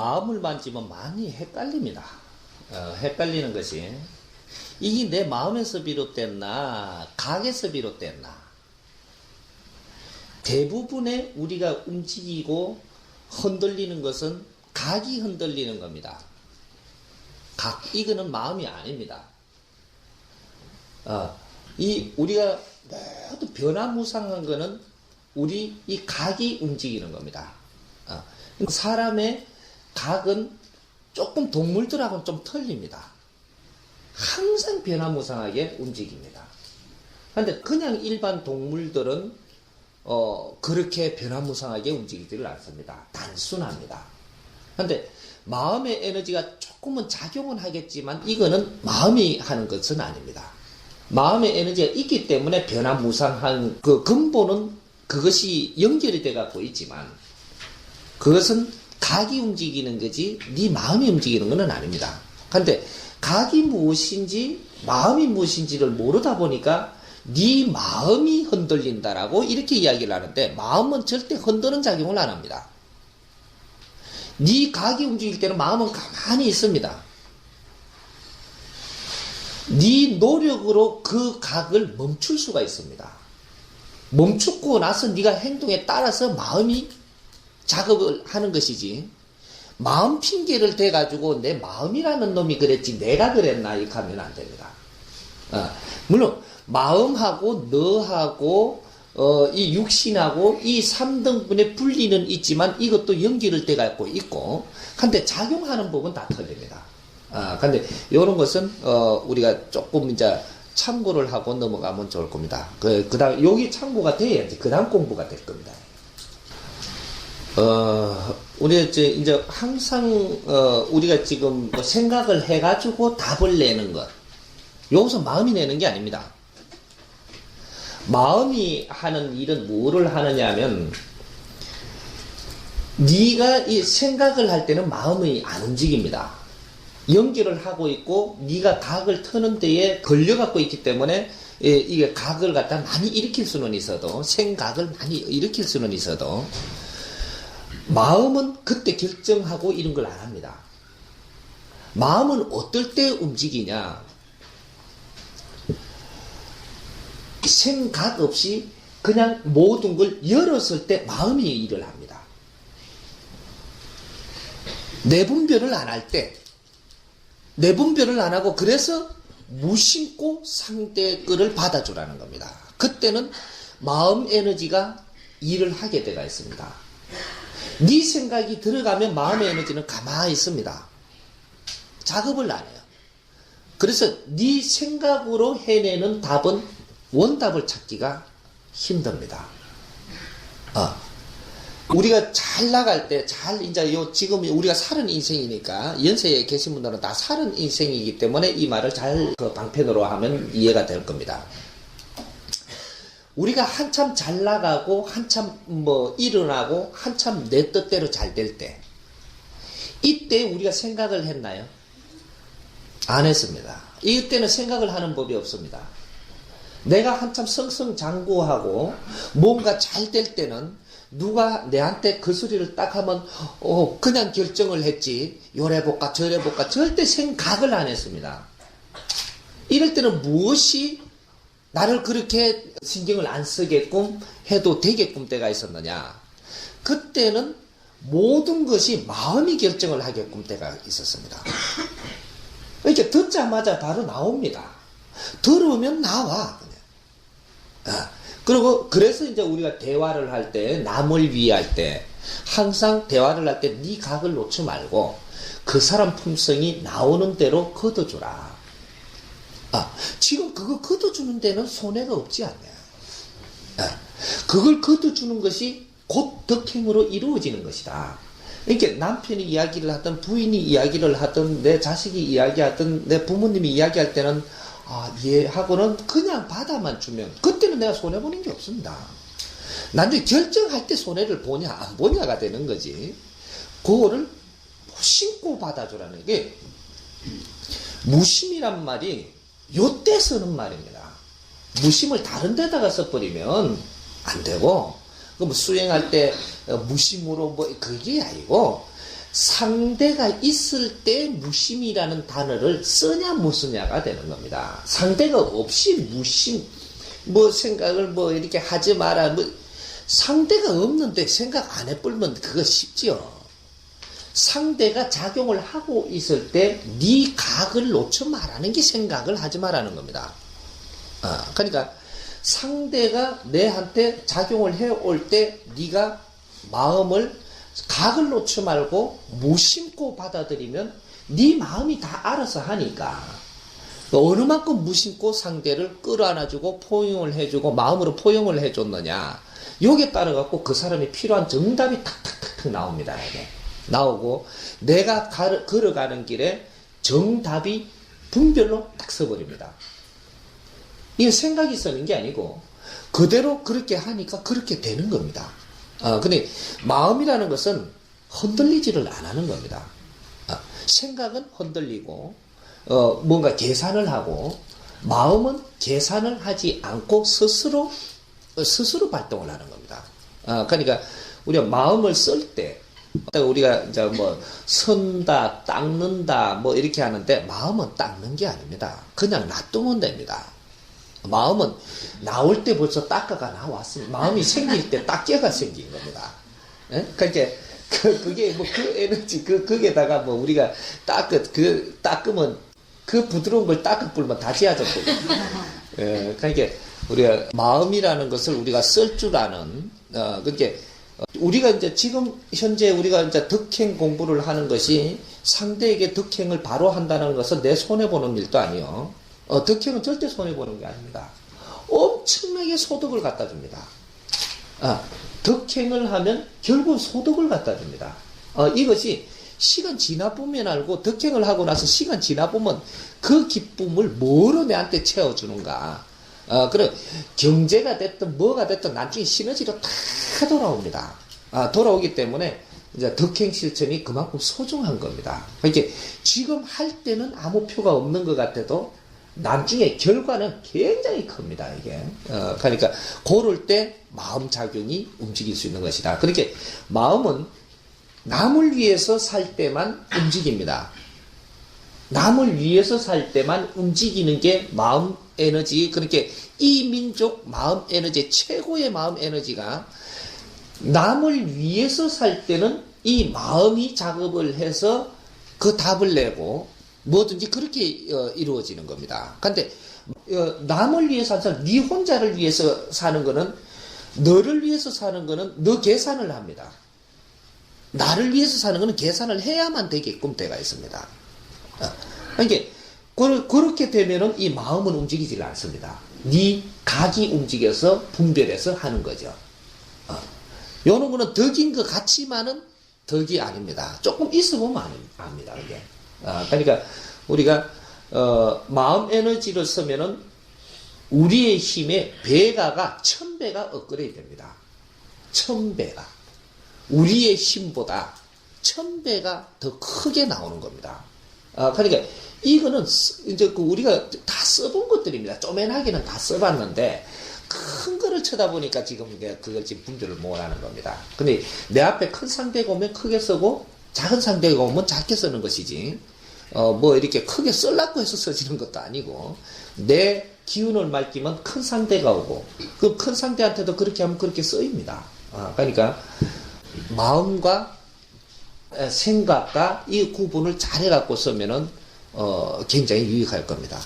마음을 만지면 많이 헷갈립니다. 헷갈리는 것이 이게 내 마음에서 비롯됐나 각에서 비롯됐나. 대부분의 우리가 움직이고 흔들리는 것은 각이 흔들리는 겁니다. 각, 이거는 마음이 아닙니다. 우리가 모두 변화무쌍한 거는 우리 이 각이 움직이는 겁니다. 사람의 각은 조금 동물들하고는 좀 틀립니다. 항상 변화무쌍하게 움직입니다. 그런데 그냥 일반 동물들은 그렇게 변화무쌍하게 움직이지를 않습니다. 단순합니다. 그런데 마음의 에너지가 조금은 작용은 하겠지만 이거는 마음이 하는 것은 아닙니다. 마음의 에너지가 있기 때문에 변화무쌍한 그 근본은 그것이 연결이 돼 갖고 있지만 그것은 각이 움직이는 거지 네 마음이 움직이는 것은 아닙니다. 그런데 각이 무엇인지 마음이 무엇인지를 모르다 보니까 네 마음이 흔들린다라고 이렇게 이야기를 하는데 마음은 절대 흔드는 작용을 안 합니다. 네 각이 움직일 때는 마음은 가만히 있습니다. 네 노력으로 그 각을 멈출 수가 있습니다. 멈추고 나서 네가 행동에 따라서 마음이 작업을 하는 것이지 마음 핑계를 대가지고 내 마음이라는 놈이 그랬지 내가 그랬나 이렇게 하면 안 됩니다. 물론 마음하고 너하고 이 육신하고 이 3등분의 분리는 있지만 이것도 연결을 돼 갖고 있고 근데 작용하는 부분 다 틀립니다. 근데 이런 것은 우리가 조금 이제 참고를 하고 넘어가면 좋을 겁니다. 그다음 여기 참고가 돼야지 그다음 공부가 될 겁니다. 우리가 이제 항상 우리가 지금 뭐 생각을 해가지고 답을 내는 것 여기서 마음이 내는 게 아닙니다. 마음이 하는 일은 뭐를 하느냐면 네가 이 생각을 할 때는 마음이 안 움직입니다. 연결을 하고 있고 네가 각을 트는 데에 걸려갖고 있기 때문에 이게 각을 갖다 많이 일으킬 수는 있어도 생각을 많이 일으킬 수는 있어도 마음은 그때 결정하고 이런 걸 안 합니다. 마음은 어떨 때 움직이냐 생각 없이 그냥 모든 걸 열었을 때 마음이 일을 합니다. 내분별을 안 할 때 내분별을 안 하고 그래서 무심코 상대 거를 받아주라는 겁니다. 그때는 마음 에너지가 일을 하게 되어 있습니다. 네 생각이 들어가면 마음의 에너지는 가만히 있습니다. 작업을 안 해요. 그래서 네 생각으로 해내는 답은 원답을 찾기가 힘듭니다. 우리가 잘 나갈 때, 이제 지금 우리가 사는 인생이니까, 연세에 계신 분들은 다 사는 인생이기 때문에 이 말을 잘 방편으로 하면 이해가 될 겁니다. 우리가 한참 잘 나가고, 한참 일어나고, 한참 내 뜻대로 잘 될 때, 이때 우리가 생각을 했나요? 안 했습니다. 이때는 생각을 하는 법이 없습니다. 내가 한참 승승장구하고, 뭔가 잘 될 때는, 누가 내한테 그 소리를 딱 하면 그냥 결정을 했지 요래볼까 저래볼까 절대 생각을 안 했습니다. 이럴 때는 무엇이 나를 그렇게 신경을 안 쓰게끔 해도 되게끔 때가 있었느냐 그때는 모든 것이 마음이 결정을 하게끔 때가 있었습니다. 이렇게 듣자마자 바로 나옵니다. 들으면 나와 그냥. 그래서 이제 우리가 대화를 할 때, 남을 위할 때, 항상 대화를 할 때 네 각을 놓지 말고 그 사람 품성이 나오는 대로 걷어주라. 지금 그거 걷어주는 데는 손해가 없지 않냐. 그걸 걷어주는 것이 곧 덕행으로 이루어지는 것이다. 이렇게 남편이 이야기를 하든 부인이 이야기를 하든 내 자식이 이야기하든 내 부모님이 이야기할 때는 얘하고는 그냥 받아만 주면 그때는 내가 손해보는 게 없습니다. 나중에 결정할 때 손해를 보냐 안 보냐가 되는 거지. 그거를 무심코 받아주라는 게 무심이란 말이 요때 쓰는 말입니다. 무심을 다른 데다가 써버리면 안 되고 수행할 때 무심으로 그게 아니고 상대가 있을 때 무심이라는 단어를 쓰냐 못 쓰냐가 되는 겁니다. 상대가 없이 무심, 뭐 생각을 뭐 이렇게 하지 마라, 뭐 상대가 없는데 생각 안 해불면 그거 쉽지요. 상대가 작용을 하고 있을 때 네 각을 놓쳐 말하는 게 생각을 하지 말라는 겁니다. 그러니까 상대가 내한테 작용을 해올 때 네가 마음을 각을 놓지 말고 무심코 받아들이면 네 마음이 다 알아서 하니까 어느 만큼 무심코 상대를 끌어안아주고 포용을 해주고 마음으로 포용을 해줬느냐, 요게 따라갖고 그 사람이 필요한 정답이 탁탁탁탁 나옵니다. 이게 나오고 내가 걸어가는 길에 정답이 분별로 딱 서버립니다. 이게 생각이 쓰는 게 아니고 그대로 그렇게 하니까 그렇게 되는 겁니다. 근데 마음이라는 것은 흔들리지를 안 하는 겁니다. 생각은 흔들리고 뭔가 계산을 하고, 마음은 계산을 하지 않고 스스로 발동을 하는 겁니다. 그러니까 우리가 마음을 쓸 때 우리가 이제 뭐 선다, 닦는다 뭐 이렇게 하는데 마음은 닦는 게 아닙니다. 그냥 놔두면 됩니다. 마음은 나올 때 벌써 닦아가 나왔습니다. 마음이 생길 때 닦여가 생긴 겁니다. 예? 그러니까 그게 뭐 그 에너지 거기에다가 뭐 우리가 닦으면 그 부드러운 걸 닦아 불면 다 지어졌고. 예, 그러니까 우리가 마음이라는 것을 우리가 쓸 줄 아는, 그게 우리가 이제 지금 현재 우리가 이제 덕행 공부를 하는 것이 상대에게 덕행을 바로 한다는 것은 내 손해 보는 일도 아니요. 덕행은 절대 손해 보는 게 아닙니다. 엄청나게 소득을 갖다 줍니다. 덕행을 하면 결국 소득을 갖다 줍니다. 이것이 시간 지나보면 알고, 덕행을 하고 나서 시간 지나보면 그 기쁨을 뭐로 내한테 채워주는가. 그래, 경제가 됐든 뭐가 됐든 나중에 시너지로 다 돌아옵니다. 돌아오기 때문에 이제 덕행 실천이 그만큼 소중한 겁니다. 이렇게 지금 할 때는 아무 표가 없는 것 같아도 나중에 결과는 굉장히 큽니다, 이게. 그러니까 고를 때 마음 작용이 움직일 수 있는 것이다. 그렇게 마음은 남을 위해서 살 때만 움직입니다. 남을 위해서 살 때만 움직이는 게 마음 에너지. 그렇게 이 민족 마음 에너지, 최고의 마음 에너지가 남을 위해서 살 때는 이 마음이 작업을 해서 그 답을 내고 뭐든지 그렇게 이루어지는 겁니다. 근데 남을 위해서 사는, 네 혼자를 위해서 사는 거는, 너를 위해서 사는 거는 너 계산을 합니다. 나를 위해서 사는 거는 계산을 해야만 되게끔 되어 있습니다. 그러니까 그렇게 되면은 이 마음은 움직이질 않습니다. 네 각이 움직여서 분별해서 하는 거죠. 요런 거는 덕인 것 같지만은 덕이 아닙니다. 조금 있어보면 압니다, 이게. 그러니까 우리가 마음 에너지를 쓰면은 우리의 힘의 배가가 1000배가 업그레이드 됩니다. 1000배가. 우리의 힘보다 1000배가 더 크게 나오는 겁니다. 그러니까 이거는 이제 우리가 다 써본 것들입니다. 쪼맨하게는 다 써봤는데 큰 거를 쳐다보니까 지금 그걸 지금 분별을 못하는 겁니다. 근데 내 앞에 큰 상대가 오면 크게 쓰고 작은 상대가 오면 작게 쓰는 것이지, 뭐 이렇게 크게 쓰려고 해서 써지는 것도 아니고, 내 기운을 맡기면 큰 상대가 오고, 그 큰 상대한테도 그렇게 하면 그렇게 쓰입니다. 그러니까 마음과 생각과 이 구분을 잘 해갖고 쓰면은 굉장히 유익할 겁니다.